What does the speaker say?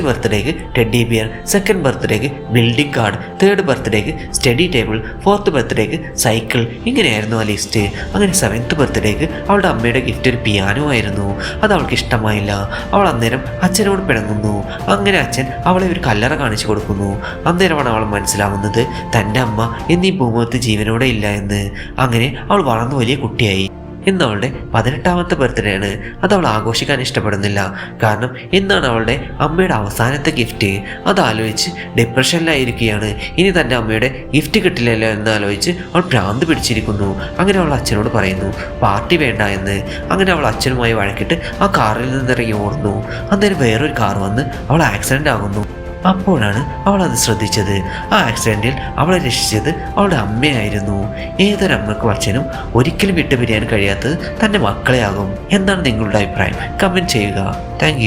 ബർത്ത്ഡേക്ക് teddy beer, second ബർത്ത്ഡേക്ക് building card, third ബർത്ത്ഡേക്ക് സ്റ്റഡി ടേബിൾ, ഫോർത്ത് ബർത്ത്ഡേക്ക് സൈക്കിൾ. ഇങ്ങനെയായിരുന്നു ആ ലിസ്റ്റ്. അങ്ങനെ സെവൻത്ത് ബർത്ത്ഡേക്ക് അവളുടെ അമ്മയുടെ ഗിഫ്റ്റ് ഒരു പിയാനോ ആയിരുന്നു. അത് അവൾക്ക് ഇഷ്ടമായില്ല. അവൾ അന്നേരം അച്ഛനോട് പിണങ്ങുന്നു. അങ്ങനെ അച്ഛൻ അവളെ ഒരു കല്ലറ കാണിച്ചു കൊടുക്കുന്നു. അന്നേരമാണ് അവൾ മനസ്സിലാവുന്നത് തൻ്റെ അമ്മ എന്നീ ഭൂമുഖത്ത് ജീവനോടെ ഇല്ല എന്ന്. അങ്ങനെ അവൾ വളർന്നു വലിയ കുട്ടിയായി. ഇന്ന് അവളുടെ 18ാമത്തെ ബർത്ത്ഡേ ആണ്. അത് അവൾ ആഘോഷിക്കാൻ ഇഷ്ടപ്പെടുന്നില്ല. കാരണം ഇന്നാണ് അവളുടെ അമ്മയുടെ അവസാനത്തെ ഗിഫ്റ്റ്. അതാലോചിച്ച് ഡിപ്രഷനിലായിരിക്കുകയാണ്. ഇനി തൻ്റെ അമ്മയുടെ ഗിഫ്റ്റ് കിട്ടില്ലല്ലോ എന്നാലോചിച്ച് അവൾ ഭ്രാന്ത് പിടിച്ചിരിക്കുന്നു. അങ്ങനെ അവൾ അച്ഛനോട് പറയുന്നു പാർട്ടി വേണ്ട എന്ന്. അങ്ങനെ അവൾ അച്ഛനുമായി വഴക്കിട്ട് ആ കാറിൽ നിന്നിറങ്ങി ഓടുന്നു. അന്നേരം വേറൊരു കാർ വന്ന് അവൾ ആക്സിഡൻ്റ് ആകുന്നു. അപ്പോഴാണ് അവൾ അത് ശ്രദ്ധിച്ചത്. ആ ആക്സിഡൻറ്റിൽ അവളെ രക്ഷിച്ചത് അവളുടെ അമ്മയായിരുന്നു. ഏതൊരമ്മക്കും അച്ഛനും ഒരിക്കലും വിട്ടുപിരിയാൻ കഴിയാത്തത് തൻ്റെ മക്കളെയാകും. എന്താണ് നിങ്ങളുടെ അഭിപ്രായം? കമൻറ്റ് ചെയ്യുക. താങ്ക്